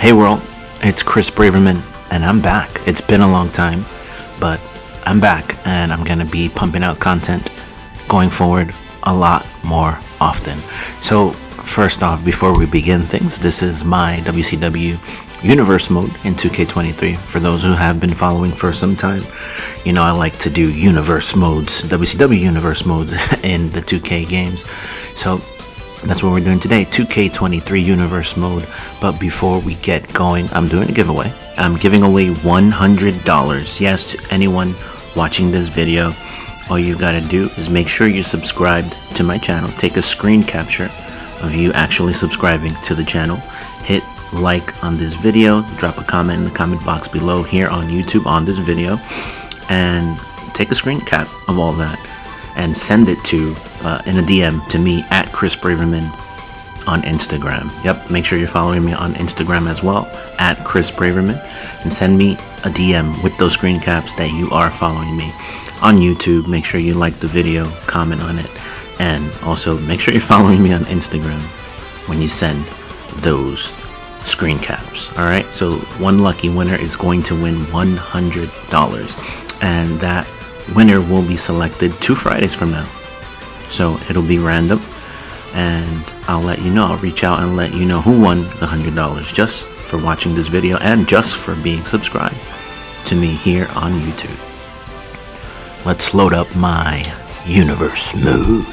Hey world, it's Chris Braverman, and I'm back. It's been a long time, but I'm back, and I'm gonna be pumping out content going forward a lot more often. So first off, before we begin things, this is my WCW Universe mode in 2K23. For those who have been following for some time, you know I like to do Universe modes, WCW Universe modes in the 2K games. So that's what we're doing today, 2K23 Universe mode. But before we get going, I'm doing a giveaway. I'm giving away $100. Yes, to anyone watching this video. All you gotta do is make sure you're subscribed to my channel. Take a screen capture of you actually subscribing to the channel. Hit like on this video. Drop a comment in the comment box below here on YouTube on this video. And take a screen cap of all that and send it to in a DM to me at Chris Braverman on Instagram. Yep, make sure you're following me on Instagram as well, at Chris Braverman, and send me a DM with those screen caps that you are following me. On YouTube, make sure you like the video, comment on it, and also make sure you're following me on Instagram when you send those screen caps. Alright, so one lucky winner is going to win $100, and that winner will be selected 2 Fridays from now. So it'll be random, and I'll let you know. I'll reach out and let you know who won the $100 just for watching this video and just for being subscribed to me here on YouTube. Let's load up my Universe mode.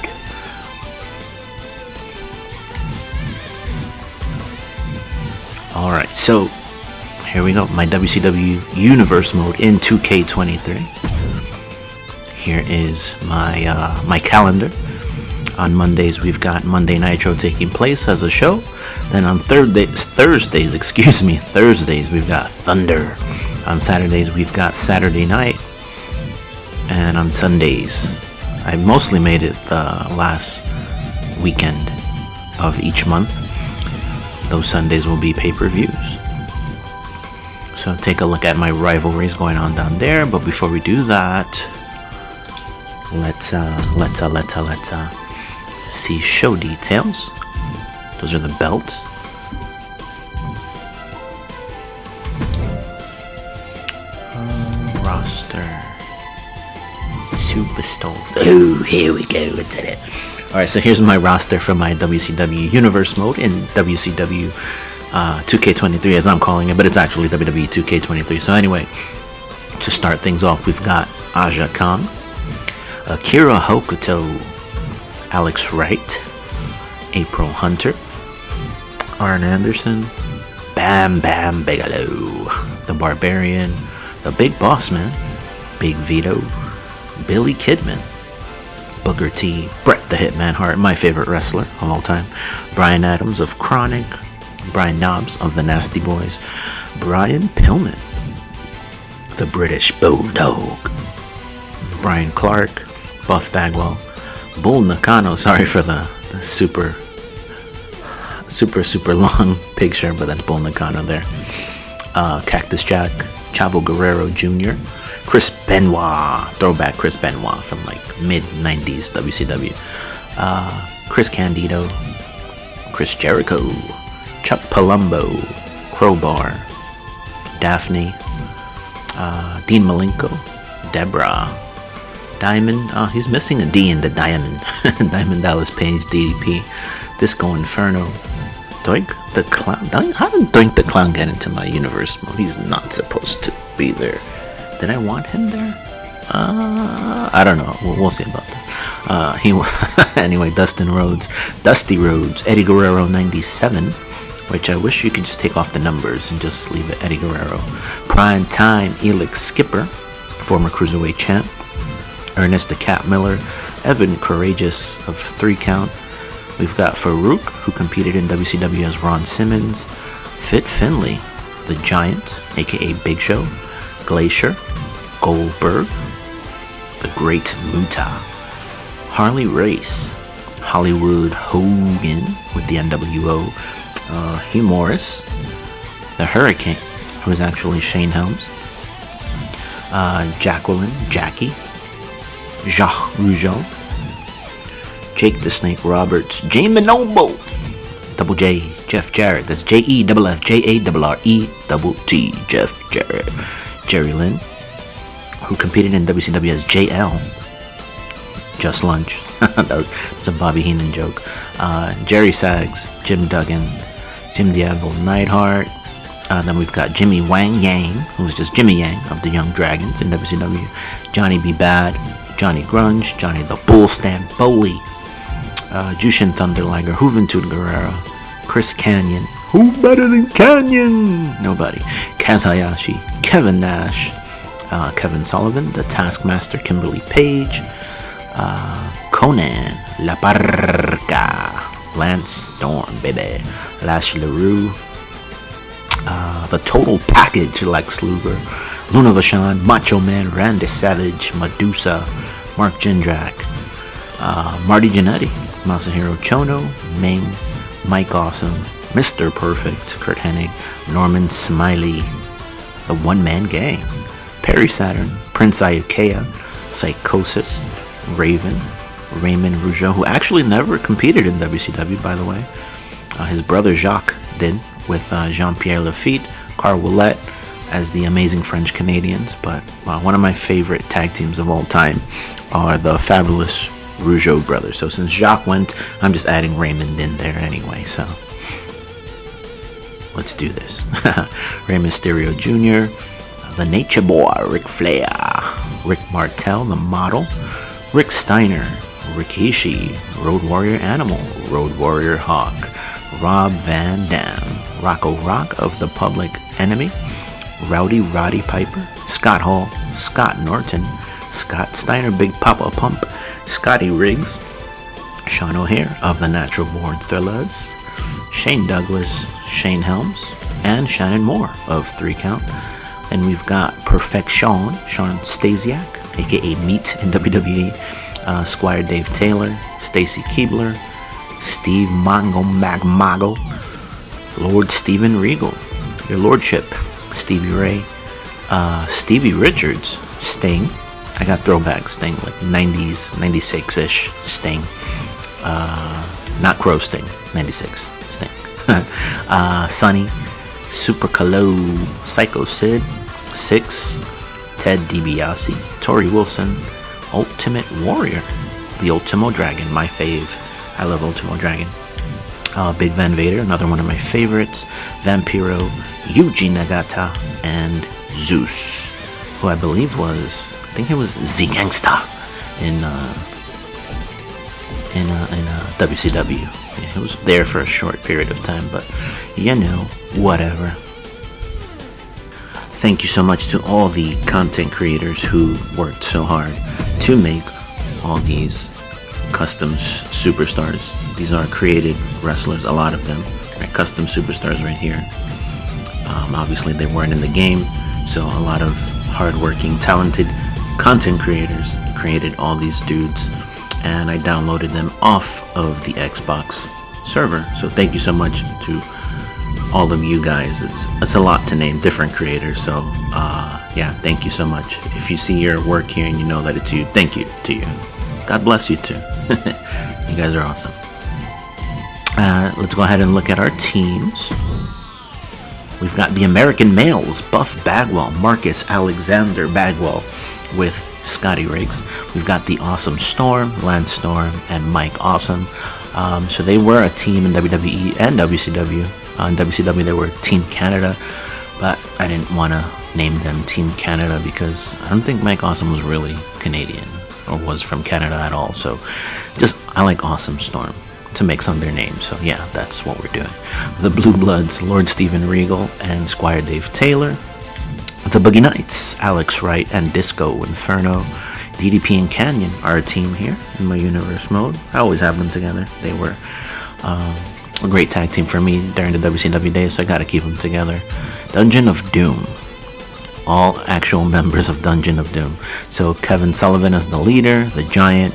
Alright, so here we go. My WCW Universe mode in 2K23. Here is my calendar. On Mondays, we've got Monday Nitro taking place as a show. Then on Thursdays, we've got Thunder. On Saturdays, we've got Saturday Night. And on Sundays, I mostly made it the last weekend of each month. Those Sundays will be pay-per-views. So take a look at my rivalries going on down there. But before we do that, let's see show details. Those are the belts. Roster. Superstars. Oh, here we go. What's in it? Alright, so here's my roster for my WCW Universe mode in WCW 2K23, as I'm calling it, but it's actually WWE 2K23. So anyway, to start things off, we've got Aja Kong, Akira Hokuto, Alex Wright, April Hunter, Arn Anderson, Bam Bam Bigelow, The Barbarian, The Big Boss Man, Big Vito, Billy Kidman, Booker T, Bret the Hitman Hart, my favorite wrestler of all time, Brian Adams of Chronic, Brian Knobbs of the Nasty Boys, Brian Pillman, The British Bulldog, Brian Clark, Buff Bagwell, Bull Nakano, sorry for the super long picture, but that's Bull Nakano there. Cactus Jack, Chavo Guerrero Jr., Chris Benoit, throwback Chris Benoit from like mid-90s WCW. Chris Candido, Chris Jericho, Chuck Palumbo, Crowbar, Daphne, Dean Malenko, Deborah, Diamond, he's missing a D in the Diamond. Diamond Dallas Page, DDP, Disco Inferno, Doink the Clown. How did Doink the Clown get into my Universe mode? He's not supposed to be there. Did I want him there? I don't know. We'll see about that. Anyway, Dusty Rhodes, Eddie Guerrero 97, which I wish you could just take off the numbers and just leave it Eddie Guerrero. Prime Time Elix Skipper, former Cruiserweight champ. Ernest the Cat Miller, Evan Courageous of 3 Count. We've got Farouk, who competed in WCW as Ron Simmons. Fit Finlay, the Giant, aka Big Show. Glacier, Goldberg, the Great Muta. Harley Race, Hollywood Hogan with the NWO. Hugh Morris, the Hurricane, who is actually Shane Helms. Jackie, Jacques Rougeau, Jake the Snake Roberts, Jay Manobo, Double J, Jeff Jarrett. That's JEFFJARRET, Jeff Jarrett. Jerry Lynn, who competed in WCW as JL, Just Lunch. That's a Bobby Heenan joke. Jerry Sags, Jim Duggan, Jim Diablo Neidhart. Then we've got Jimmy Wang Yang, who's just Jimmy Yang of the Young Dragons in WCW. Johnny B. Bad, Johnny Grunge, Johnny the Bull Stamboli, Jushin Thunder Liger, Juventud Guerrera, Chris Canyon. Who better than Canyon? Nobody. Kaz Hayashi, Kevin Nash, Kevin Sullivan, the Taskmaster, Kimberly Page, Conan, La Parca, Lance Storm, baby, Lash LaRue, the Total Package, Lex Luger, Luna Vachon, Macho Man, Randy Savage, Medusa, Mark Jindrak, Marty Jannetty, Masahiro Chono, Ming, Mike Awesome, Mr. Perfect, Kurt Hennig, Norman Smiley, the One Man Gang, Perry Saturn, Prince Iukea, Psychosis, Raven, Raymond Rougeau, who actually never competed in WCW, by the way. His brother Jacques did, with Jean-Pierre Lafitte, Carl Ouellet as the Amazing French Canadians. But one of my favorite tag teams of all time are the Fabulous Rougeau brothers. So since Jacques went, I'm just adding Raymond in there anyway. So let's do this. Rey Mysterio Jr., the Nature Boy, Ric Flair, Rick Martel, the Model, Rick Steiner, Rikishi, Road Warrior Animal, Road Warrior Hawk, Rob Van Dam, Rocco Rock of the Public Enemy, Rowdy Roddy Piper, Scott Hall, Scott Norton, Scott Steiner, Big Papa Pump, Scotty Riggs, Sean O'Hare of the Natural Born Thrillers, Shane Douglas, Shane Helms, and Shannon Moore of 3 Count. And we've got Perfect Sean Stasiak, aka Meat in WWE, Squire Dave Taylor, Stacy Keebler, Steve Mongo Magmago, Lord Steven Regal, Your Lordship, Stevie Ray, Stevie Richards, Sting. I got throwback Sting, like 90s, 96-ish Sting. Not Crow Sting, 96 Sting. Sonny, Super Calo, Psycho Sid, Six, Ted DiBiase, Tori Wilson, Ultimate Warrior, the Ultimo Dragon, my fave. I love Ultimo Dragon. Big Van Vader, another one of my favorites. Vampiro, Yuji Nagata, and Zeus, who I believe was, I think it was Z Gangsta in WCW. Yeah, he was there for a short period of time, but whatever. Thank you so much to all the content creators who worked so hard to make all these custom superstars. These are created wrestlers, a lot of them, right? Custom superstars right here. Obviously they weren't in the game, so a lot of hardworking, talented content creators created all these dudes, and I downloaded them off of the Xbox server. So thank you so much to all of you guys. It's a lot to name, different creators, so yeah, thank you so much. If you see your work here and you know that it's you, thank you to you. God bless you too. You guys are awesome. Let's go ahead and look at our teams. We've got the American males, Buff Bagwell, Marcus Alexander Bagwell with Scotty Riggs. We've got the Awesome Storm, Lance Storm, and Mike Awesome. So they were a team in WWE and WCW. In WCW they were Team Canada, but I didn't want to name them Team Canada because I don't think Mike Awesome was really Canadian or was from Canada at all. So I like Awesome Storm to make some of their names. So yeah, that's what we're doing. The Blue Bloods, Lord Steven Regal and Squire Dave Taylor. The Boogie Knights, Alex Wright and Disco Inferno. DDP and Canyon are a team here in my universe mode. I always have them together. They were a great tag team for me during the WCW days, so I gotta keep them together. Dungeon of Doom, all actual members of Dungeon of Doom. So Kevin Sullivan as the leader, the Giant,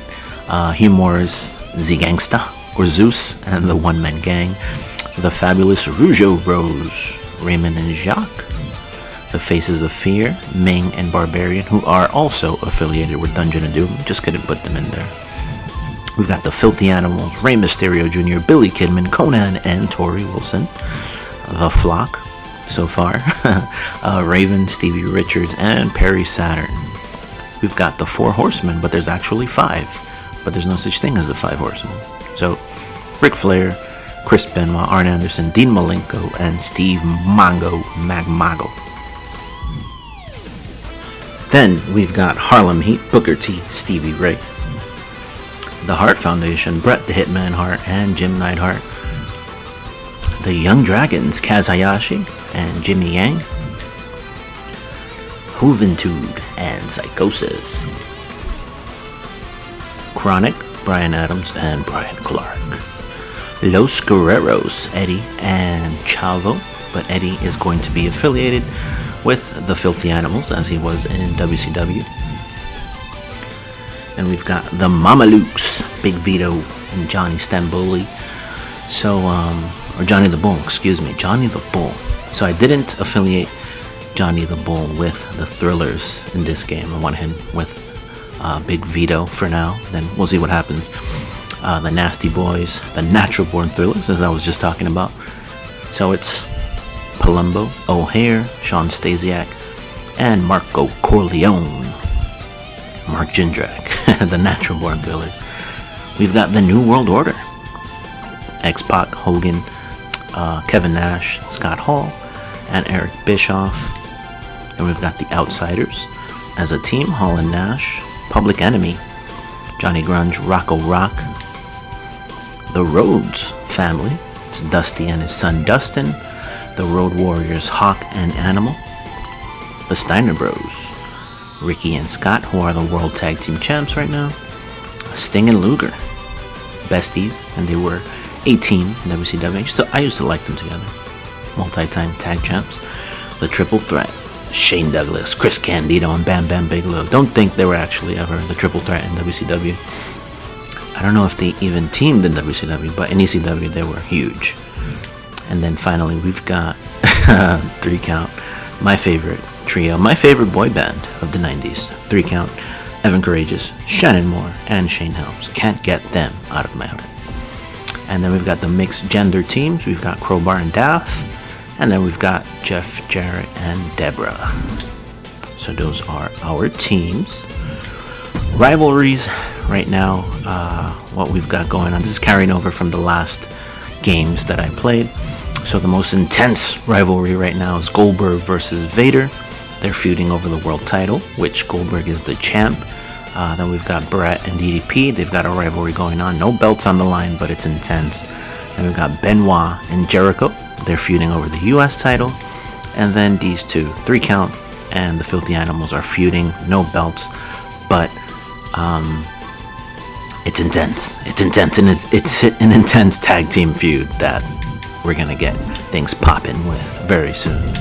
Hugh Morris, Z Gangsta or Zeus, and the One Man Gang. The Fabulous Rougeau Bros, Raymond and Jacques. The Faces of Fear, Ming and Barbarian, who are also affiliated with Dungeon of Doom, just couldn't put them in there. We've got the Filthy Animals, Rey Mysterio Jr., Billy Kidman, Conan, and Tori Wilson. The Flock, so far. Raven, Stevie Richards, and Perry Saturn. We've got the 4 Horsemen, but there's actually 5. But there's no such thing as the 5 Horsemen. So, Ric Flair, Chris Benoit, Arn Anderson, Dean Malenko, and Steve Mongo Magmago. Then we've got Harlem Heat, Booker T, Stevie Ray. The Hart Foundation, Bret the Hitman Hart, and Jim Neidhart. The Young Dragons, Kaz Hayashi and Jimmy Yang. Juventud and Psychosis. Chronic, Brian Adams and Brian Clark. Los Guerreros, Eddie and Chavo, but Eddie is going to be affiliated with the Filthy Animals as he was in WCW. And we've got the Mamalukes, Big Vito and Johnny Stamboli. So, or Johnny the Bull, Johnny the Bull. So I didn't affiliate Johnny the Bull with the Thrillers in this game. I want him with Big Vito for now, then we'll see what happens. The Nasty Boys, the Natural Born Thrillers, as I was just talking about. So it's Palumbo, O'Hare, Sean Stasiak, and Marco Corleone. Mark Jindrak, the Natural Born Thrillers. We've got the New World Order. X-Pac, Hogan, Kevin Nash, Scott Hall, and Eric Bischoff. And we've got the Outsiders. As a team, Hall and Nash, Public Enemy, Johnny Grunge, Rocco Rock. The Rhodes family, it's Dusty and his son Dustin. The Road Warriors, Hawk and Animal. The Steiner Bros, Ricky and Scott, who are the World Tag Team Champs right now. Sting and Luger, besties, and they were 18 in WCW. I used to like them together. Multi-time tag champs. The Triple Threat, Shane Douglas, Chris Candido, and Bam Bam Bigelow. Don't think they were actually ever the Triple Threat in WCW. I don't know if they even teamed in WCW, but in ECW they were huge. And then finally we've got 3 Count, my favorite trio, my favorite boy band of the 90s. 3 Count, Evan Courageous, Shannon Moore, and Shane Helms. Can't get them out of my heart. And then we've got the mixed gender teams. We've got Crowbar and Daff. And then we've got Jeff, Jarrett, and Deborah. So those are our teams. Rivalries right now, what we've got going on. This is carrying over from the last games that I played. So the most intense rivalry right now is Goldberg versus Vader. They're feuding over the world title, which Goldberg is the champ. Then we've got Bret and DDP. They've got a rivalry going on. No belts on the line, but it's intense. And we've got Benoit and Jericho. They're feuding over the US title. And then these two, 3 Count and the Filthy Animals, are feuding. No belts, but it's intense. It's intense, and it's an intense tag team feud that we're gonna get things popping with very soon.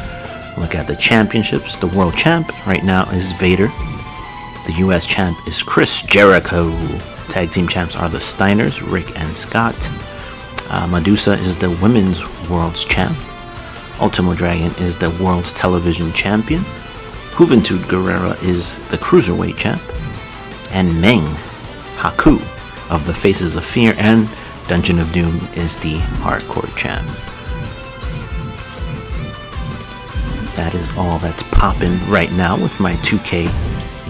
Look at the championships. The world champ right now is Vader. The US champ is Chris Jericho. Tag team champs are the Steiners, Rick and Scott. Medusa is the women's world's champ. Ultimo Dragon is the world's television champion. Juventud Guerrera is the cruiserweight champ. And Meng Haku of the Faces of Fear and Dungeon of Doom is the hardcore champ. That is all that's popping right now with my 2K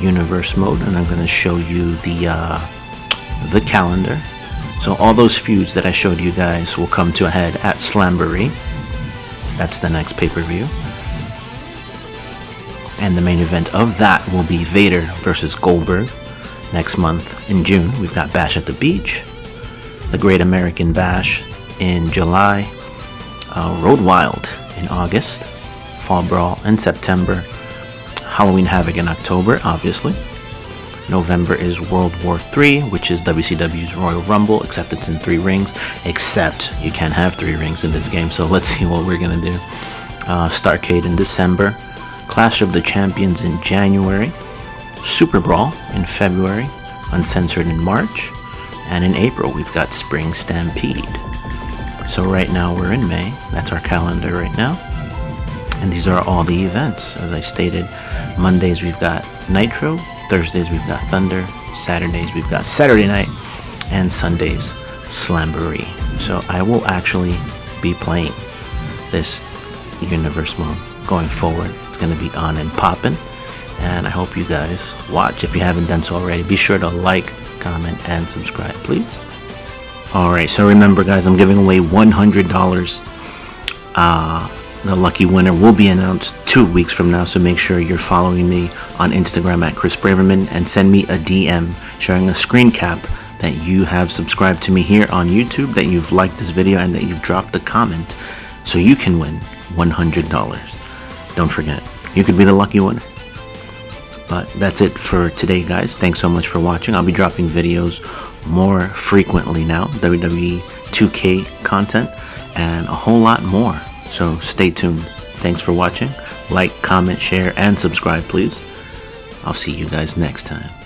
universe mode, and I'm going to show you the calendar. So all those feuds that I showed you guys will come to a head at Slamboree. That's the next pay-per-view. And the main event of that will be Vader versus Goldberg. Next month in June, we've got Bash at the Beach, the Great American Bash in July, Road Wild in August, Fall Brawl in September, Halloween Havoc in October, obviously. November is World War III, which is WCW's Royal Rumble, except it's in 3 rings, except you can't have 3 rings in this game, so let's see what we're going to do. Starrcade in December, Clash of the Champions in January, Super Brawl in February, Uncensored in March, and in April we've got Spring Stampede. So right now we're in May, that's our calendar right now, and these are all the events. As I stated, Mondays we've got Nitro, Thursdays we've got Thunder, Saturdays we've got Saturday Night, and Sunday's Slamboree. So I will actually be playing this universe mode going forward. It's going to be on and popping, and I hope you guys watch. If you haven't done so already, be sure to like, comment, and subscribe, please. Alright, so remember guys, I'm giving away $100. The lucky winner will be announced 2 weeks from now, so make sure you're following me on Instagram at Chris Braverman and send me a DM sharing a screen cap that you have subscribed to me here on YouTube, that you've liked this video, and that you've dropped a comment so you can win $100. Don't forget, you could be the lucky winner. But that's it for today, guys. Thanks so much for watching. I'll be dropping videos more frequently now, WWE 2K content, and a whole lot more. So stay tuned. Thanks for watching. Like, comment, share, and subscribe, please. I'll see you guys next time.